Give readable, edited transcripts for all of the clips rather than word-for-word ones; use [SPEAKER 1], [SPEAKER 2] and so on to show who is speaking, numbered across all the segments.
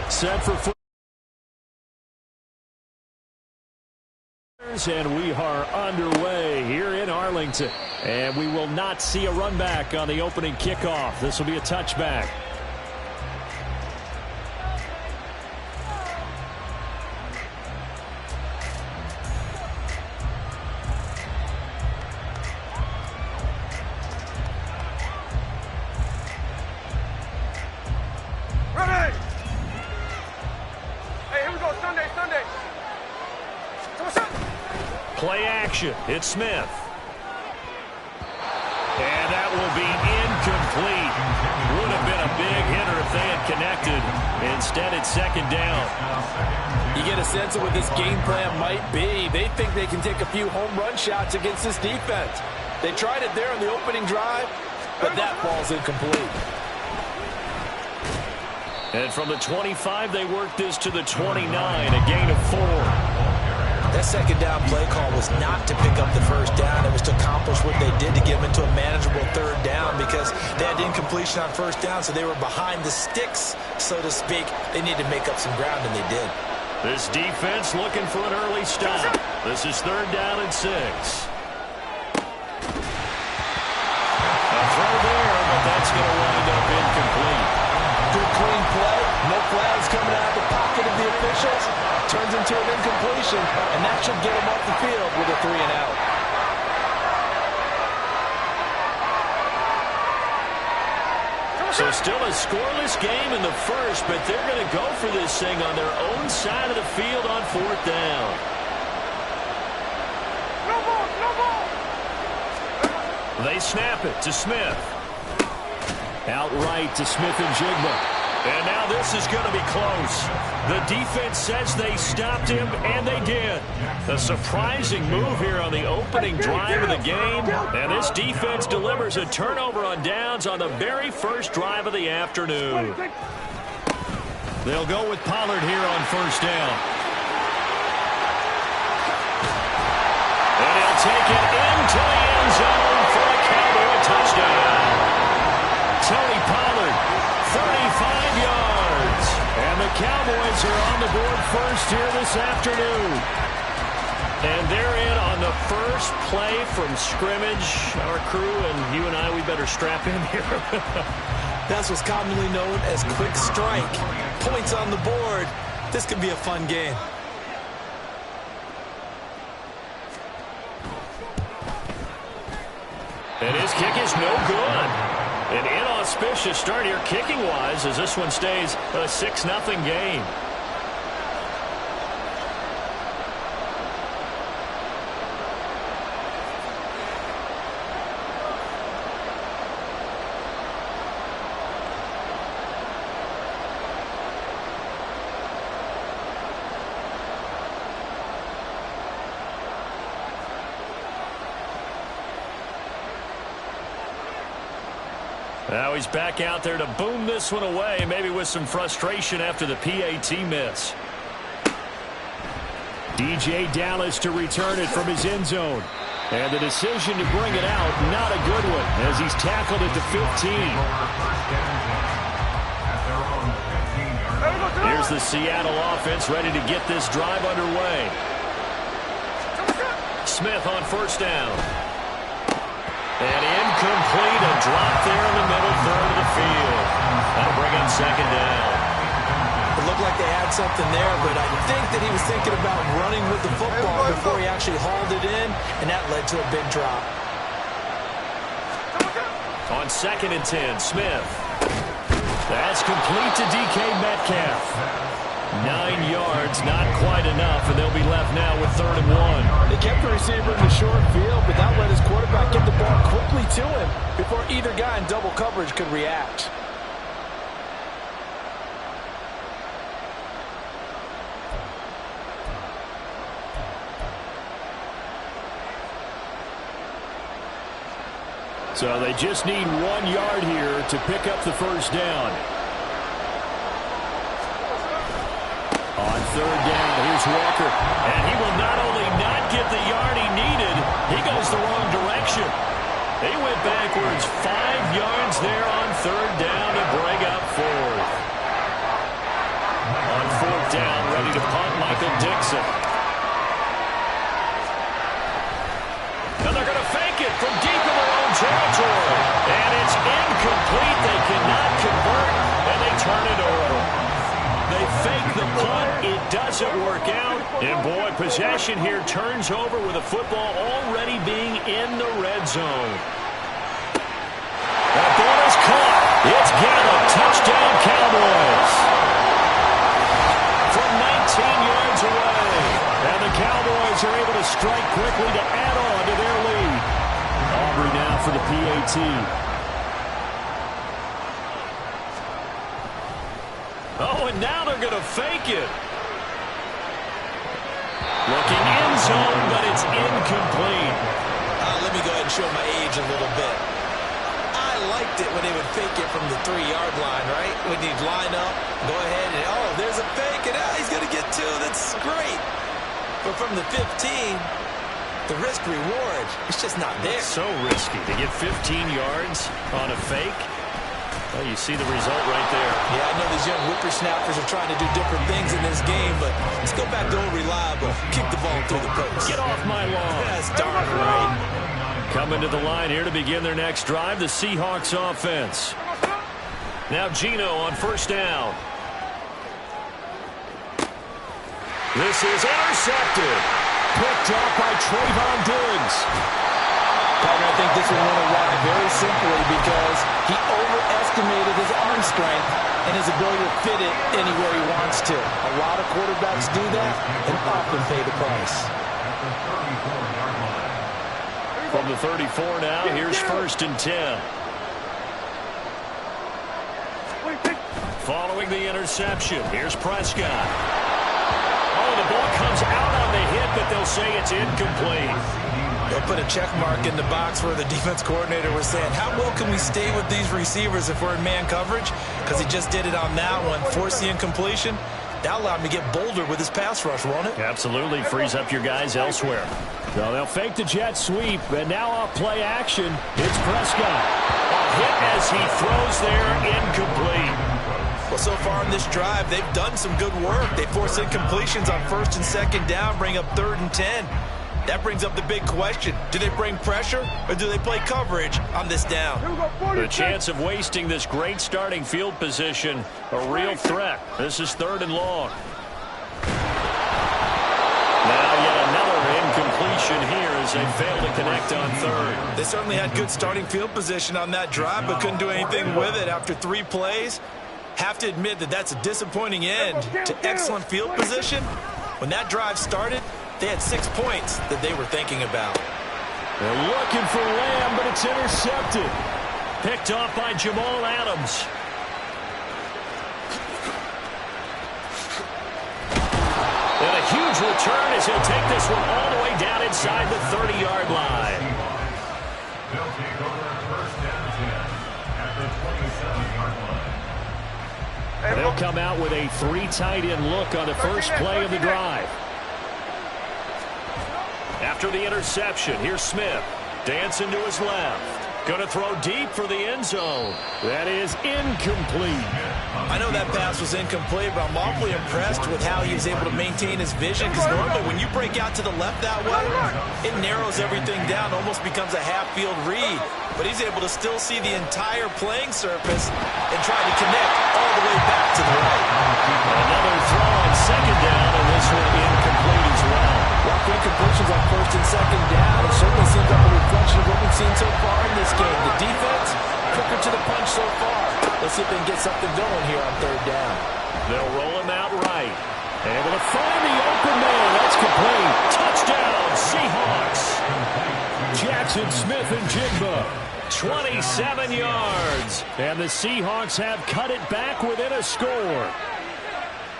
[SPEAKER 1] Set for foot. And we are underway here in Arlington. And we will not see a run back on the opening kickoff. This will be a touchback. Play action. It's Smith. And that will be incomplete. Would have been a big hitter if they had connected. Instead, it's second down.
[SPEAKER 2] You get a sense of what this game plan might be. They think they can take a few home run shots against this defense. They tried it there on the opening drive, but that ball's incomplete.
[SPEAKER 1] And from the 25, they worked this to the 29, a gain of 4.
[SPEAKER 3] That second down play call was not to pick up the first down. It was to accomplish what they did to get them into a manageable third down because they had incompletion on first down, so they were behind the sticks, so to speak. They needed to make up some ground, and they did.
[SPEAKER 1] This defense looking for an early stop. This is third down and 6. A throw there, but that's going to wind up incomplete.
[SPEAKER 2] Good clean play. No flags coming out of the pocket of the officials. Turns into an incompletion, and that should get him off the field with a 3 and out.
[SPEAKER 1] So still a scoreless game in the first, but they're going to go for this thing on their own side of the field on fourth down.
[SPEAKER 4] No ball, no ball.
[SPEAKER 1] They snap it to Smith. Outright to Smith and Jigma. And now this is going to be close. The defense says they stopped him, and they did. A surprising move here on the opening drive of the game. And this defense delivers a turnover on downs on the very first drive of the afternoon. They'll go with Pollard here on first down. And he'll take it into the end zone for a Cowboy touchdown. Tony Pollard, 35 yards. And the Cowboys are on the board first here this afternoon. And they're in on the first play from scrimmage. Our crew and you and I, we better strap in here.
[SPEAKER 3] That's what's commonly known as quick strike. Points on the board. This could be a fun game.
[SPEAKER 1] And his kick is no good. An inauspicious start here kicking-wise as this one stays a 6-0 game. Now he's back out there to boom this one away, maybe with some frustration after the PAT miss. DJ Dallas to return it from his end zone. And the decision to bring it out, not a good one, as he's tackled at the 15. Here's the Seattle offense ready to get this drive underway. Smith on first down. And incomplete, a drop there in the middle third of the field. That'll bring in second down.
[SPEAKER 3] It looked like they had something there, but I think that he was thinking about running with the football before he actually hauled it in, and that led to a big drop.
[SPEAKER 1] On 2nd and 10, Smith. That's complete to DK Metcalf. 9 yards, not quite enough, and they'll be left now with 3rd and 1.
[SPEAKER 2] They kept the receiver in the short field, but that let his quarterback get the ball quickly to him before either guy in double coverage could react.
[SPEAKER 1] So they just need 1 yard here to pick up the first down. On 3rd down, here's Walker. And he will not only not get the yard he needed, he goes the wrong direction. He went backwards 5 yards there on 3rd down to bring up 4th. down, ready to punt, Michael Dixon. And they're going to fake it from deep in their own territory. And it's incomplete. They cannot convert, and they turn it over. They fake the punt. It doesn't work out. And, boy, possession here turns over with a football already being in the red zone. That ball is caught. It's Gallup. Touchdown, Cowboys. From 19 yards away. And the Cowboys are able to strike quickly to add on to their lead. Aubrey now for the PAT. Oh, and now they're going to fake it. Looking end zone, but it's incomplete.
[SPEAKER 3] Let me go ahead and show my age a little bit. I liked it when they would fake it from the 3-yard line, right? When you'd line up, go ahead, and oh, there's a fake, and he's going to get 2. That's great. But from the 15, the risk-reward, it's just not there.
[SPEAKER 1] So risky to get 15 yards on a fake. Well, you see the result right there.
[SPEAKER 3] Yeah, I know these young whippersnappers are trying to do different things in this game, but let's go back to old reliable. Kick the ball through the post.
[SPEAKER 1] Get off my lawn.
[SPEAKER 3] That's darn right.
[SPEAKER 1] Coming to the line here to begin their next drive, the Seahawks offense. Now Geno on first down. This is intercepted. Picked up by Trayvon Diggs.
[SPEAKER 2] Partner, I think this one went awry very simply because he overestimated his arm strength and his ability to fit it anywhere he wants to. A lot of quarterbacks do that and often pay the price.
[SPEAKER 1] From the 34 now, here's 1st and 10. Following the interception, here's Prescott. Oh, the ball comes out on the hit, but they'll say it's incomplete.
[SPEAKER 3] They'll put a check mark in the box where the defense coordinator was saying, how well can we stay with these receivers if we're in man coverage? Because he just did it on that one, forced the incompletion. That allowed him to get bolder with his pass rush, won't it?
[SPEAKER 1] Absolutely. Frees up your guys elsewhere. So they'll fake the jet sweep, and now off play action, it's Prescott. A hit as he throws there, incomplete.
[SPEAKER 3] Well, so far in this drive, they've done some good work. They force incompletions on 1st and 2nd down, bring up 3rd and 10. That brings up the big question. Do they bring pressure or do they play coverage on this down?
[SPEAKER 1] The chance of wasting this great starting field position, a real threat. This is 3rd and long. Now yet another incompletion here as they fail to connect on 3rd.
[SPEAKER 3] They certainly had good starting field position on that drive but couldn't do anything with it after 3 plays. Have to admit that that's a disappointing end to excellent field position. When that drive started, they had 6 points that they were thinking about.
[SPEAKER 1] They're looking for Lamb, but it's intercepted. Picked off by Jamal Adams. And a huge return as he'll take this one all the way down inside the 30-yard line.
[SPEAKER 4] They'll take over 1st and 10 at the 27-yard line.
[SPEAKER 1] They'll come out with a 3 tight end look on the first play of the drive. After the interception, here's Smith. Dancing to his left. Going to throw deep for the end zone. That is incomplete.
[SPEAKER 3] I know that pass was incomplete, but I'm awfully impressed with how he was able to maintain his vision, because normally when you break out to the left that way, it narrows everything down, almost becomes a half-field read. But he's able to still see the entire playing surface and try to connect all the way back to the right.
[SPEAKER 1] Another throw on 2nd down, and this one incomplete as well.
[SPEAKER 2] Rough incompletions on 1st and 2nd down. It certainly seems like a reflection of what we've seen so far in this game. The defense, quicker to the punch so far. Let's see if they can get something going here on 3rd down.
[SPEAKER 1] They'll roll him out right. Able to find the open man. That's complete. Touchdown, Seahawks. Jackson Smith and Jigba. 27 yards. And the Seahawks have cut it back within a score.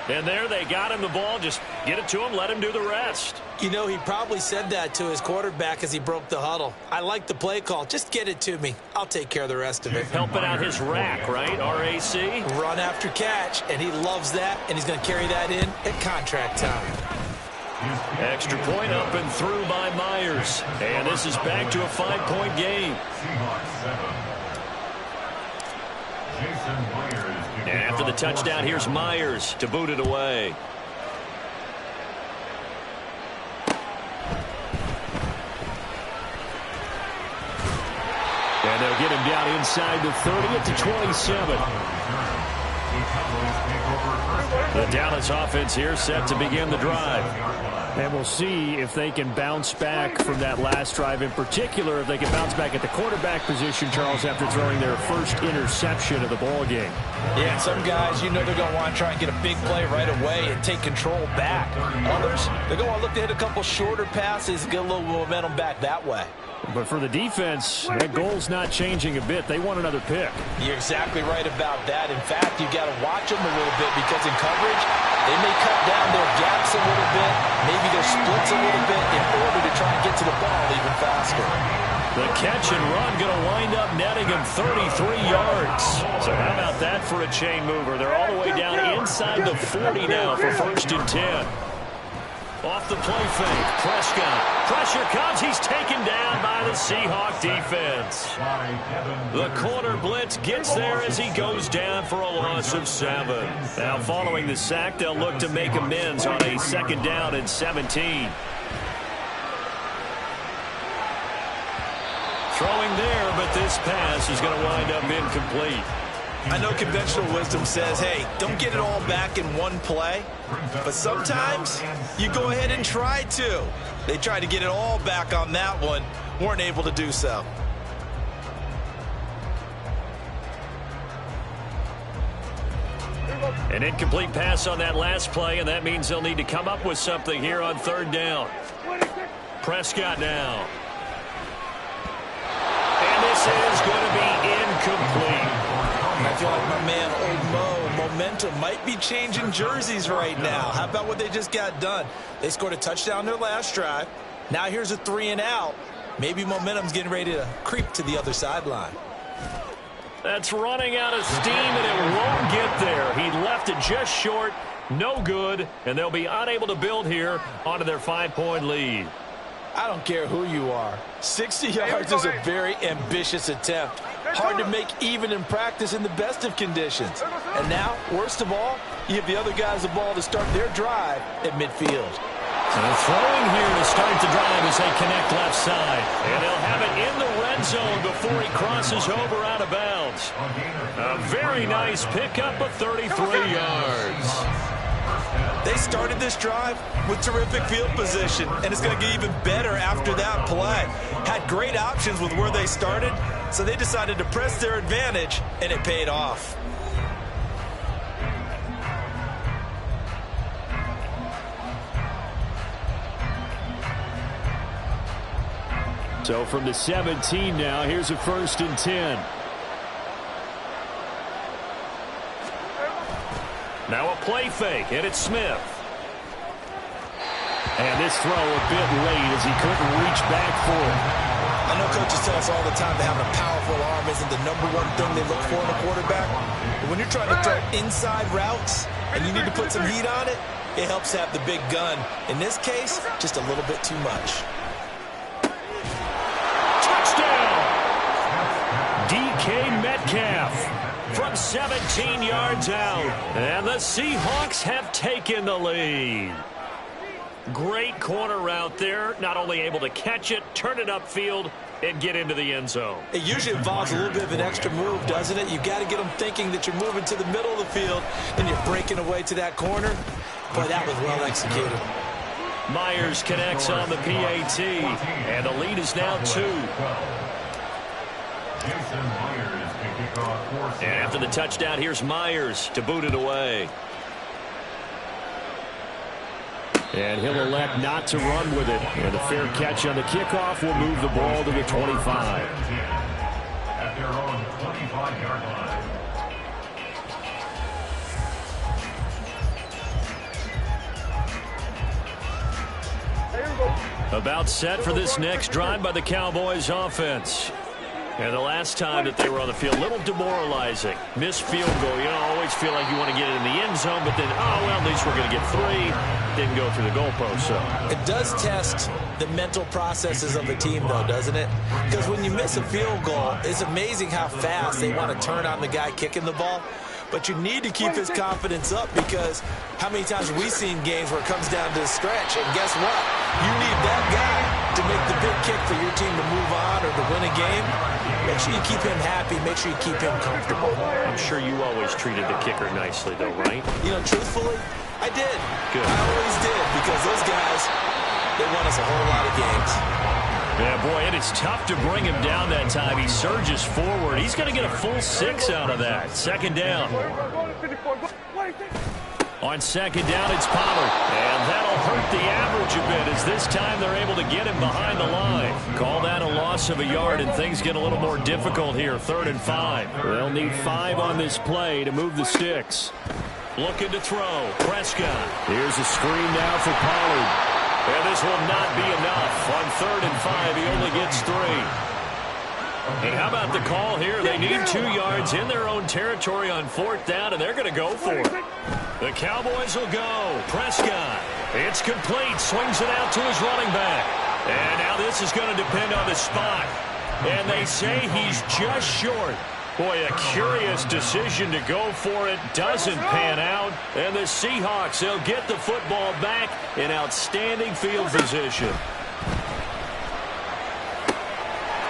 [SPEAKER 1] And there they got him the ball. Just get it to him, let him do the rest.
[SPEAKER 3] You know, he probably said that to his quarterback as he broke the huddle. I like the play call. Just get it to me. I'll take care of the rest of it.
[SPEAKER 1] Helping out his rack, right? RAC.
[SPEAKER 3] Run after catch, and he loves that, and he's going to carry that in at contract time.
[SPEAKER 1] Extra point up and through by Myers. And this is back to a 5-point game.
[SPEAKER 4] Seahawks 7. Jason Myers.
[SPEAKER 1] And after the touchdown, here's Myers to boot it away. out inside the 30 at the 27. The Dallas offense here set to begin the drive. And we'll see if they can bounce back from that last drive, in particular if they can bounce back at the quarterback position, Charles, after throwing their first interception of the ball game.
[SPEAKER 2] Yeah, some guys, you know they're going to want to try and get a big play right away and take control back. Others, they're going to look to hit a couple shorter passes and get a little momentum back that way.
[SPEAKER 1] But for the defense, that goal's not changing a bit. They want another pick.
[SPEAKER 2] You're exactly right about that. In fact, you've got to watch them a little bit because in coverage, they may cut down their gaps a little bit, maybe their splits a little bit in order to try and get to the ball even faster.
[SPEAKER 1] The catch and run going to wind up netting him 33 yards. So how about that for a chain mover? They're all the way down inside the 40 now for 1st and 10. Off the play fake, Prescott. Pressure comes. He's taken down by the Seahawk defense. The corner blitz gets there as he goes down for a loss of 7. Now following the sack, they'll look to make amends on a 2nd down and 17. Throwing there, but this pass is going to wind up incomplete.
[SPEAKER 3] I know conventional wisdom says, hey, don't get it all back in one play. But sometimes you go ahead and try to. They tried to get it all back on that one. Weren't able to do so.
[SPEAKER 1] An incomplete pass on that last play, and that means they'll need to come up with something here on 3rd down. Prescott now. And this is going to be incomplete.
[SPEAKER 3] I feel like my man, Old Mo, momentum might be changing jerseys right now. How about what they just got done? They scored a touchdown their last drive. Now here's a 3 and out. Maybe momentum's getting ready to creep to the other sideline.
[SPEAKER 1] That's running out of steam, and it won't get there. He left it just short, no good, and they'll be unable to build here onto their 5-point lead.
[SPEAKER 2] I don't care who you are. 60 yards is a very ambitious attempt. Hard to make even in practice in the best of conditions. And now, worst of all, you give the other guys the ball to start their drive at midfield.
[SPEAKER 1] So throwing here to start the drive as they connect left side. And they'll have it in the red zone before he crosses over out of bounds. A very nice pickup of 33 yards.
[SPEAKER 3] They started this drive with terrific field position, and it's going to get even better after that play. Had great options with where they started, so they decided to press their advantage, and it paid off.
[SPEAKER 1] So from the 17 now, here's a 1st and 10. Now a play fake, and it's Smith. And this throw a bit late as he couldn't reach back for it.
[SPEAKER 3] I know coaches tell us all the time that having a powerful arm isn't the #1 thing they look for in a quarterback. But when you're trying to throw inside routes and you need to put some heat on it, it helps have the big gun. In this case, just a little bit too much.
[SPEAKER 1] Touchdown! DK Metcalf from 17 yards out. And the Seahawks have taken the lead. Great corner route there. Not only able to catch it, turn it upfield, and get into the end zone.
[SPEAKER 3] It usually involves a little bit of an extra move, doesn't it? You've got to get them thinking that you're moving to the middle of the field, and you're breaking away to that corner. Boy, that was well executed.
[SPEAKER 1] Myers connects on the PAT, and the lead is now 2. And after the touchdown, here's Myers to boot it away. And he'll elect not to run with it. And a fair catch on the kickoff will move the ball to the 25.
[SPEAKER 4] At their own 25-yard line.
[SPEAKER 1] About set for this next drive by the Cowboys offense. And the last time that they were on the field, a little demoralizing. Missed field goal. You know, always feel like you want to get it in the end zone, but then, oh, well, at least we're going to get 3. Didn't go through the goalpost, so.
[SPEAKER 3] It does test the mental processes of a team, though, doesn't it? Because when you miss a field goal, it's amazing how fast they want to turn on the guy kicking the ball. But you need to keep his confidence up because how many times have we seen games where it comes down to the stretch? And guess what? You need that guy to make the big kick for your team to move on or to win a game, make sure you keep him happy. Make sure you keep him comfortable.
[SPEAKER 1] I'm sure you always treated the kicker nicely, though, right?
[SPEAKER 3] You know, truthfully, I did.
[SPEAKER 1] Good.
[SPEAKER 3] I always did, because those guys, they won us a whole lot of games.
[SPEAKER 1] Yeah, boy, it is tough to bring him down that time. He surges forward. He's going to get a full 6 out of that. Second down. On second down, it's Pollard. And that'll hurt the average a bit, as this time they're able to get him behind the line. Call that a loss of a yard, and things get a little more difficult here. 3rd and 5. They'll need 5 on this play to move the sticks. Looking to throw. Prescott. Here's a screen now for Pollard. And this will not be enough. On 3rd and 5, he only gets 3. And how about the call here? They need 2 yards in their own territory on 4th down, and they're going to go for it. The Cowboys will go. Prescott. It's complete. Swings it out to his running back. And now this is going to depend on the spot. And they say he's just short. Boy, a curious decision to go for it. Doesn't pan out. And the Seahawks, they'll get the football back in outstanding field position.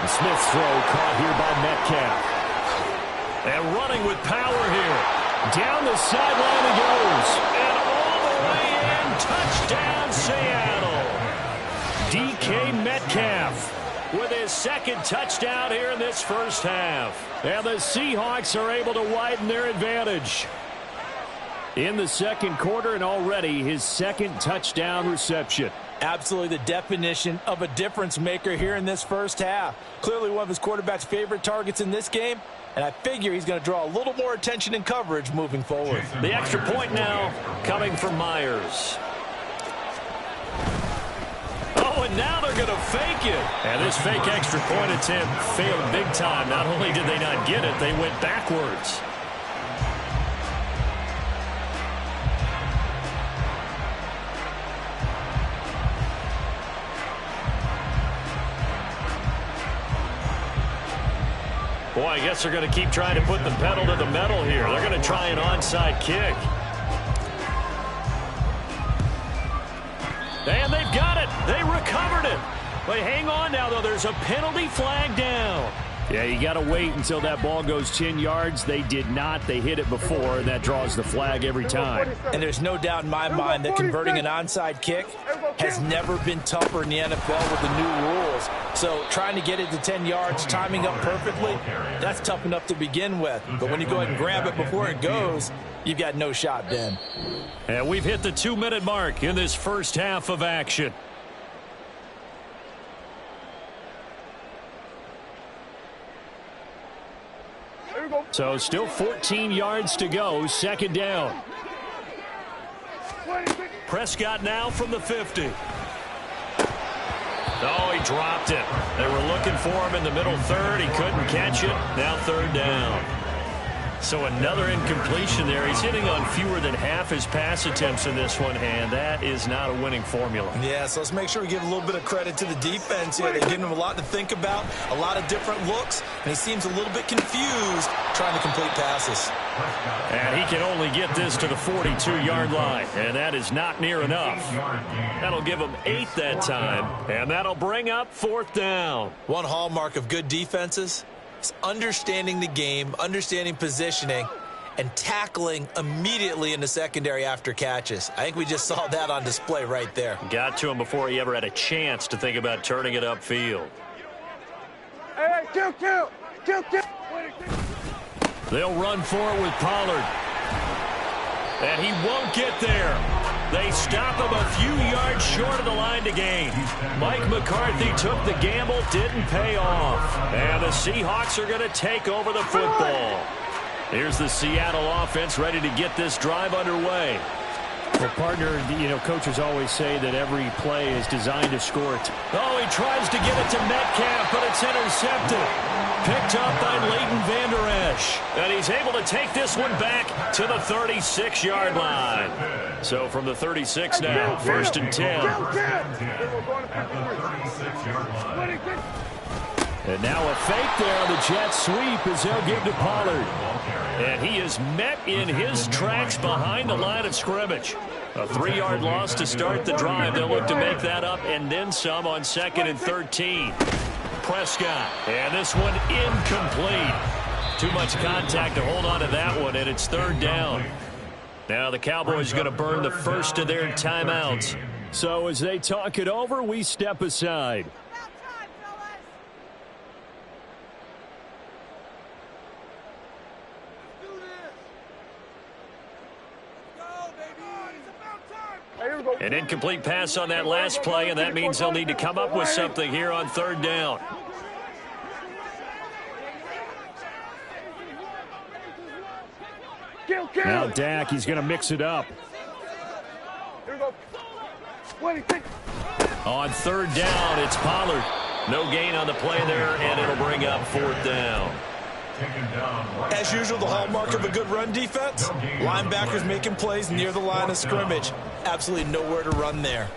[SPEAKER 1] The Smith's throw caught here by Metcalf. And running with power here. Down the sideline he goes. And all the way in. Touchdown, Seattle. DK Metcalf with his 2nd touchdown here in this first half. And the Seahawks are able to widen their advantage in the 2nd quarter, and already his 2nd touchdown reception.
[SPEAKER 3] Absolutely the definition of a difference maker here in this first half. Clearly one of his quarterback's favorite targets in this game, and I figure he's going to draw a little more attention and coverage moving forward.
[SPEAKER 1] The extra point now coming from Myers. Oh, and now they're going to fake it. And this fake extra point attempt failed big time. Not only did they not get it, they went backwards. Boy, I guess they're going to keep trying to put the pedal to the metal here. They're going to try an onside kick. And they've got it. They recovered it. But hang on now, though. There's a penalty flag down. Yeah, you got to wait until that ball goes 10 yards. They did not. They hit it before, and that draws the flag every time.
[SPEAKER 3] And there's no doubt in my mind that converting an onside kick has never been tougher in the NFL with the new rules. So trying to get it to 10 yards, timing up perfectly, that's tough enough to begin with. But when you go ahead and grab it before it goes, you've got no shot then.
[SPEAKER 1] And we've hit the 2-minute mark in this first half of action. So still 14 yards to go. 2nd down. Prescott now from the 50. Oh, he dropped it. They were looking for him in the middle 3rd. He couldn't catch it. Now 3rd down. So another incompletion there. He's hitting on fewer than half his pass attempts in this one, and that is not a winning formula.
[SPEAKER 3] Yeah, so let's make sure we give a little bit of credit to the defense here. They're giving him a lot to think about, a lot of different looks, and he seems a little bit confused trying to complete passes.
[SPEAKER 1] And he can only get this to the 42-yard line, and that is not near enough. That'll give him 8 that time, and that'll bring up 4th down.
[SPEAKER 3] One hallmark of good defenses is understanding the game, understanding positioning, and tackling immediately in the secondary after catches. I think we just saw that on display right there.
[SPEAKER 1] Got to him before he ever had a chance to think about turning it upfield.
[SPEAKER 5] Hey, kill.
[SPEAKER 1] They'll run for it with Pollard. And he won't get there. They stop him a few yards short of the line to gain. Mike McCarthy took the gamble, didn't pay off. And the Seahawks are going to take over the football. Here's the Seattle offense ready to get this drive underway.
[SPEAKER 6] Well, partner, you know, coaches always say that every play is designed to score it.
[SPEAKER 1] Oh, he tries to get it to Metcalf, but it's intercepted. Picked up by Leighton Vander Esch. And he's able to take this one back to the 36-yard line. So from the 36 now, 1st and 10.
[SPEAKER 6] And now a fake there on the jet sweep as they'll give to Pollard.
[SPEAKER 1] And he is met in his tracks behind the line of scrimmage. A 3-yard loss to start the drive. They'll look to make that up and then some on 2nd and 13. Prescott, and this one incomplete. Too much contact to hold on to that one, and it's 3rd down. Now the Cowboys are going to burn the first of their timeouts.
[SPEAKER 6] So as they talk it over, we step aside.
[SPEAKER 1] An incomplete pass on that last play, and that means they'll need to come up with something here on 3rd down.
[SPEAKER 6] Now Dak, he's going to mix it up.
[SPEAKER 1] On 3rd down, it's Pollard. No gain on the play there, and it'll bring up 4th down.
[SPEAKER 2] As usual, the hallmark of a good run defense, linebackers making plays near the line of scrimmage. Absolutely nowhere to run there.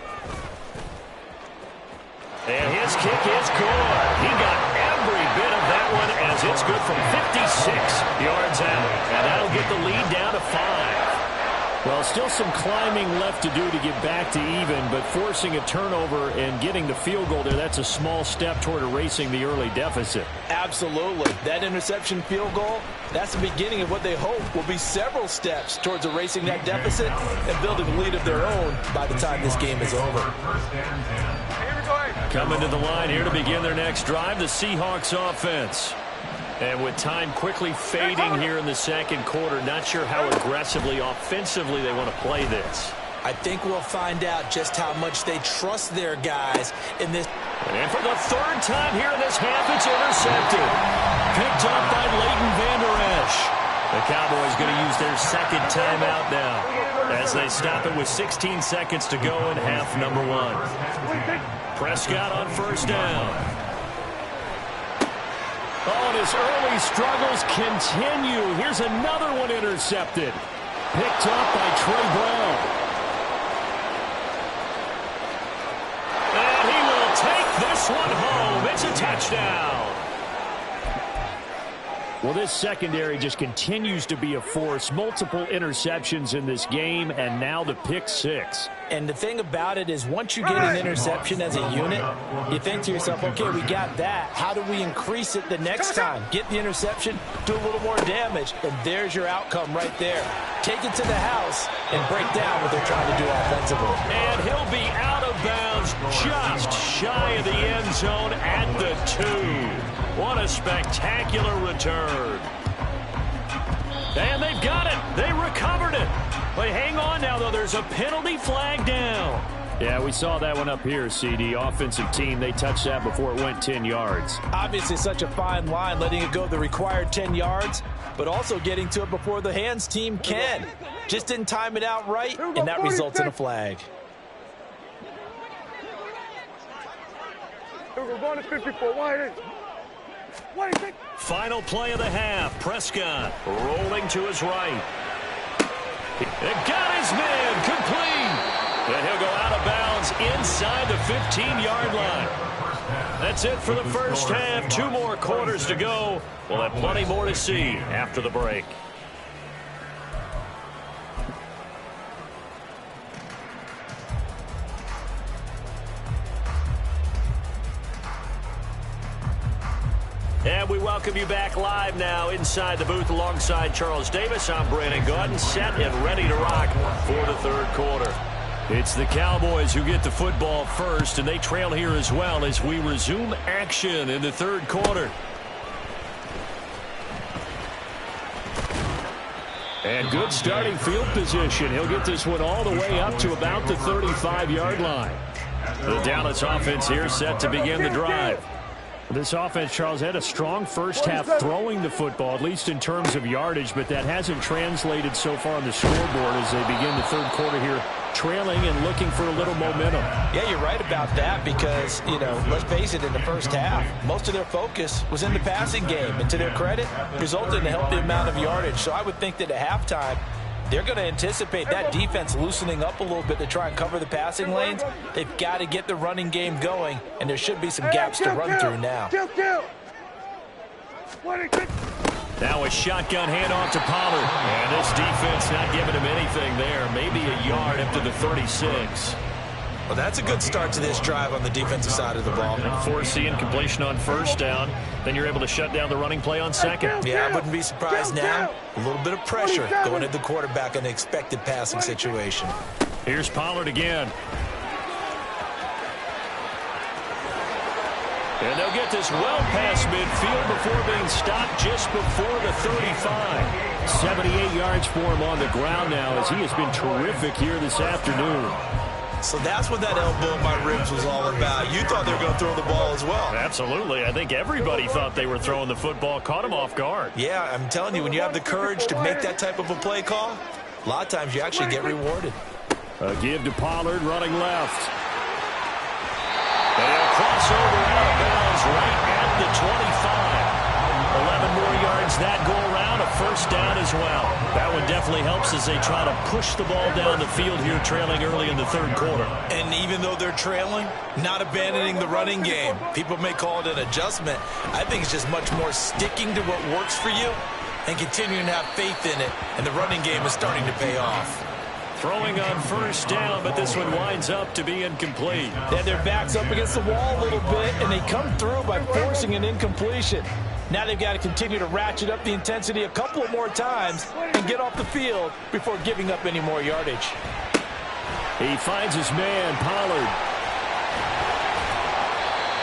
[SPEAKER 1] And his kick is good. He got every bit of that one as it's good from 56 yards out. And that'll get the lead down to 5.
[SPEAKER 6] Well, still some climbing left to do to get back to even, but forcing a turnover and getting the field goal there, that's a small step toward erasing the early deficit.
[SPEAKER 2] Absolutely. That interception field goal, that's the beginning of what they hope will be several steps towards erasing that deficit and building a lead of their own by the time this game is over.
[SPEAKER 1] Coming to the line here to begin their next drive, the Seahawks offense. And with time quickly fading here in the 2nd quarter, not sure how aggressively, offensively they want to play this.
[SPEAKER 2] I think we'll find out just how much they trust their guys in this.
[SPEAKER 1] And for the 3rd time here in this half, it's intercepted. Picked up by Leighton Vander Esch. The Cowboys going to use their 2nd timeout now as they stop it with 16 seconds to go in half number 1. Prescott on 1st down.
[SPEAKER 6] Oh, and his early struggles continue. Here's another one intercepted. Picked up by Trey Brown.
[SPEAKER 1] And he will take this one home. It's a touchdown.
[SPEAKER 6] Well, this secondary just continues to be a force. Multiple interceptions in this game, and now the pick 6.
[SPEAKER 2] And the thing about it is once you get an interception as a unit, you think to yourself, okay, we got that. How do we increase it the next time? Get the interception, do a little more damage, and there's your outcome right there. Take it to the house and break down what they're trying to do offensively.
[SPEAKER 1] And he'll be out of bounds just shy of the end zone at the 2. What a spectacular return. And they've got it. They recovered it. But hang on now, though. There's a penalty flag down.
[SPEAKER 6] Yeah, we saw that one up here, CD. Offensive team, they touched that before it went 10 yards.
[SPEAKER 2] Obviously such a fine line, letting it go the required 10 yards, but also getting to it before the hands team can. Just didn't time it out right, and that results in a flag.
[SPEAKER 5] We're going to 54. Why?
[SPEAKER 1] Final play of the half. Prescott rolling to his right. It got his man complete. And he'll go out of bounds inside the 15-yard line. That's it for the first half. 2 more quarters to go. We'll have plenty more to see after the break. And we welcome you back live now inside the booth alongside Charles Davis. I'm Brandon Gaudin, set and ready to rock for the 3rd quarter. It's the Cowboys who get the football first, and they trail here as well as we resume action in the 3rd quarter. And good starting field position. He'll get this one all the way up to about the 35-yard line. The Dallas offense here set to begin the drive.
[SPEAKER 6] This offense, Charles, had a strong first half throwing the football, at least in terms of yardage, but that hasn't translated so far on the scoreboard as they begin the 3rd quarter here, trailing and looking for a little momentum.
[SPEAKER 2] Yeah, you're right about that because, let's face it, in the first half, most of their focus was in the passing game, and to their credit, resulted in a healthy amount of yardage. So I would think that at halftime, they're going to anticipate that defense loosening up a little bit to try and cover the passing lanes. They've got to get the running game going, and there should be some gaps to run through now.
[SPEAKER 6] Now a shotgun handoff to Pollard. And this defense not giving him anything there. Maybe a yard up to the 36.
[SPEAKER 3] Well, that's a good start to this drive on the defensive side of the ball.
[SPEAKER 6] Force the incompletion on first down. Then you're able to shut down the running play on second.
[SPEAKER 3] Yeah, I wouldn't be surprised now. A little bit of pressure going at the quarterback in the expected passing situation.
[SPEAKER 6] Here's Pollard again. And they'll get this well past midfield before being stopped just before the 35. 78 yards for him on the ground now as he has been terrific here this afternoon.
[SPEAKER 3] So that's what that elbow in my ribs was all about. You thought they were going to throw the ball as well.
[SPEAKER 6] Absolutely. I think everybody thought they were throwing the football. Caught him off guard.
[SPEAKER 3] Yeah, I'm telling you, when you have the courage to make that type of a play call, a lot of times you actually get rewarded.
[SPEAKER 6] A give to Pollard running left. And a crossover out of bounds right at the 25. 11 more yards that go around, a first down as well. That one definitely helps as they try to push the ball down the field here, trailing early in the third quarter.
[SPEAKER 3] And even though they're trailing, not abandoning the running game. People may call it an adjustment. I think it's just much more sticking to what works for you and continuing to have faith in it. And the running game is starting to pay off.
[SPEAKER 6] Throwing on first down, but this one winds up to be incomplete.
[SPEAKER 2] They had their backs up against the wall a little bit, and they come through by forcing an incompletion. Now they've got to continue to ratchet up the intensity a couple of more times and get off the field before giving up any more yardage.
[SPEAKER 6] He finds his man, Pollard.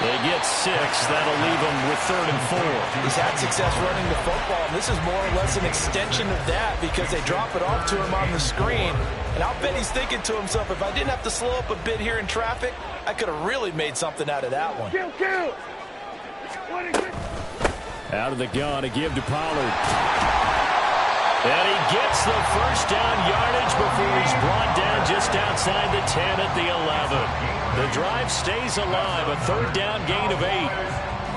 [SPEAKER 6] They get 6. That'll leave him with 3rd and 4.
[SPEAKER 2] He's had success running the football, and this is more or less an extension of that because they drop it off to him on the screen. And I'll bet he's thinking to himself, if I didn't have to slow up a bit here in traffic, I could have really made something out of that one.
[SPEAKER 6] Out of the gun, a give to Pollard. And he gets the first down yardage before he's brought down just outside the 10 at the 11. The drive stays alive, a 3rd down gain of 8.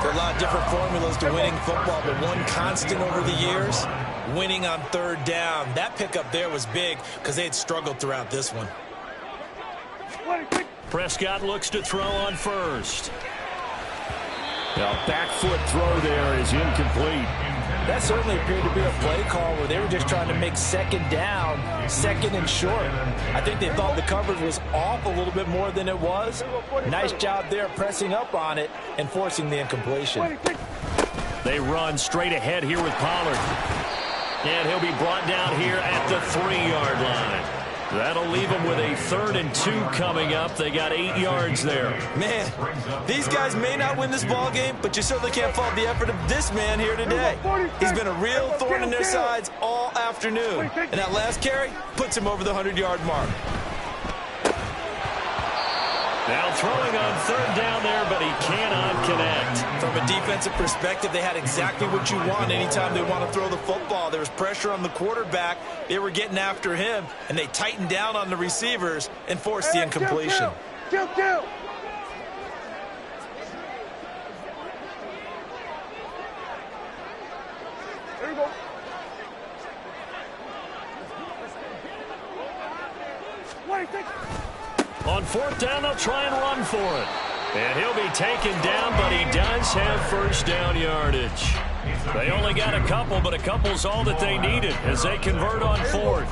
[SPEAKER 3] There are a lot of different formulas to winning football, but one constant over the years, winning on 3rd down. That pickup there was big because they had struggled throughout this one.
[SPEAKER 6] Prescott looks to throw on first. Now, back foot throw there is incomplete.
[SPEAKER 2] That certainly appeared to be a play call where they were just trying to make 2nd down, 2nd and short. I think they thought the coverage was off a little bit more than it was. Nice job there pressing up on it and forcing the incompletion.
[SPEAKER 6] They run straight ahead here with Pollard. And he'll be brought down here at the 3-yard line. That'll leave them with a 3rd and 2 coming up. They got 8 yards there.
[SPEAKER 3] Man, these guys may not win this ball game, but you certainly can't fault the effort of this man here today. He's been a real thorn in their sides all afternoon. And that last carry puts him over the 100-yard mark.
[SPEAKER 6] Now throwing on 3rd down there, but he cannot connect.
[SPEAKER 3] From a defensive perspective, they had exactly what you want anytime they want to throw the football. There was pressure on the quarterback. They were getting after him, and they tightened down on the receivers and forced the incompletion.
[SPEAKER 5] Kill. There you go.
[SPEAKER 6] On 4th down, they'll try and run for it. And he'll be taken down, but he does have first down yardage. They only got a couple, but a couple's all that they needed as they convert on 4th.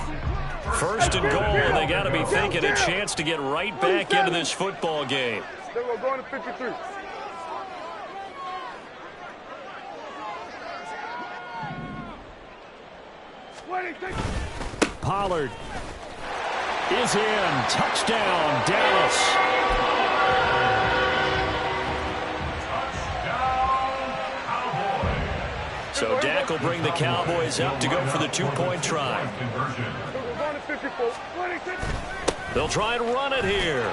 [SPEAKER 6] 1st and goal, and they got to be thinking a chance to get right back into this football game.
[SPEAKER 5] There we go, going to 53.
[SPEAKER 6] Pollard is in. Touchdown, Dallas. So Dak will bring the Cowboys up to go for the 2-point try. They'll try and run it here.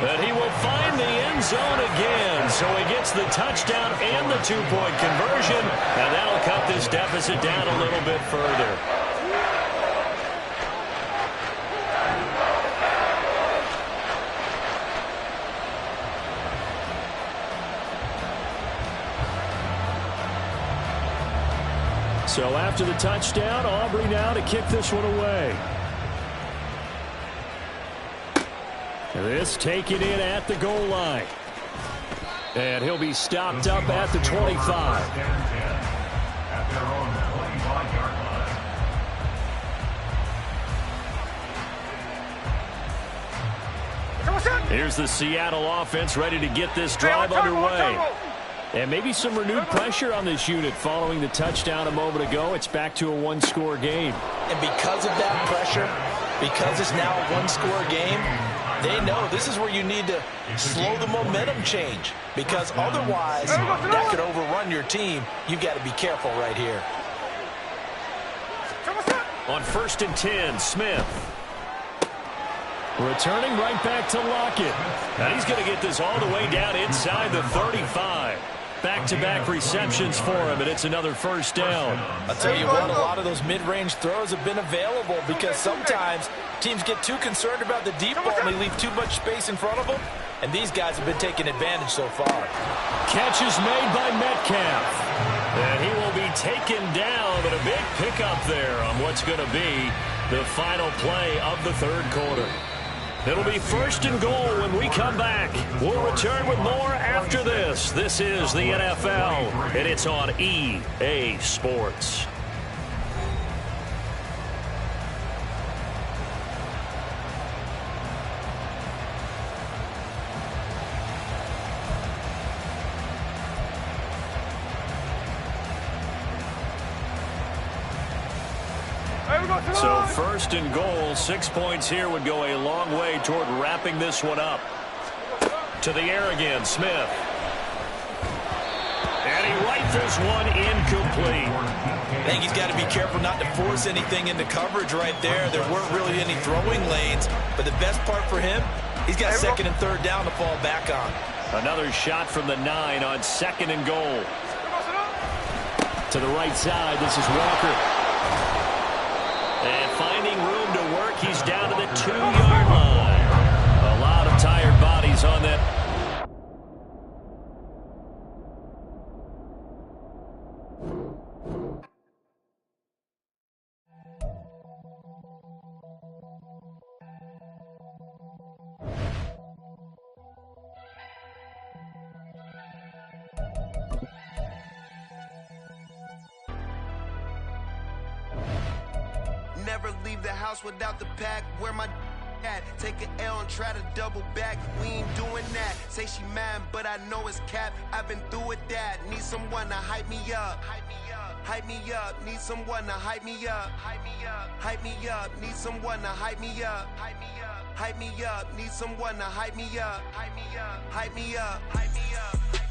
[SPEAKER 6] And he will find the end zone again. So he gets the touchdown and the 2-point conversion. And that'll cut this deficit down a little bit further. So after the touchdown, Aubrey now to kick this one away. This taken in at the goal line. And he'll be stopped up at the 25. Here's the Seattle offense ready to get this drive underway. And maybe some renewed pressure on this unit following the touchdown a moment ago. It's back to a one-score game.
[SPEAKER 3] And because of that pressure, because it's now a one-score game, they know this is where you need to slow the momentum change, because otherwise that could overrun your team. You've got to be careful right here.
[SPEAKER 6] On 1st and 10, Smith. Returning right back to Lockett. And he's going to get this all the way down inside the 35. Back-to-back receptions for him, and it's another first down.
[SPEAKER 3] I'll tell you what, a lot of those mid-range throws have been available because sometimes teams get too concerned about the deep ball and they leave too much space in front of them, and these guys have been taking advantage so far.
[SPEAKER 6] Catch is made by Metcalf. And he will be taken down, but a big pickup there on what's going to be the final play of the third quarter. It'll be 1st and goal when we come back. We'll return with more after this. This is the NFL, and it's on EA Sports. So 1st and goal, 6 points here would go a long way toward wrapping this one up. To the air again, Smith. And he rifles one incomplete.
[SPEAKER 3] I think he's got to be careful not to force anything into coverage right there. There weren't really any throwing lanes, but the best part for him, he's got 2nd and 3rd down to fall back on.
[SPEAKER 6] Another shot from the 9 on 2nd and goal. To the right side, this is Walker. And finding room to work, he's down to the 2-yard line. A lot of tired bodies on that.
[SPEAKER 7] Never leave the house without the pack. Where my at? Take an L and try to double back. We ain't doing that. Say she mad, but I know it's cap. I've been through with that. Need someone to hype me up. Hype me up. Hype me up. Need someone to hype me up. Hype me up. Hype me up. Need someone to hype me up. Hype me up. Hype me up. Need someone to hype me up. Hype me up. Hype me up. Hype me up.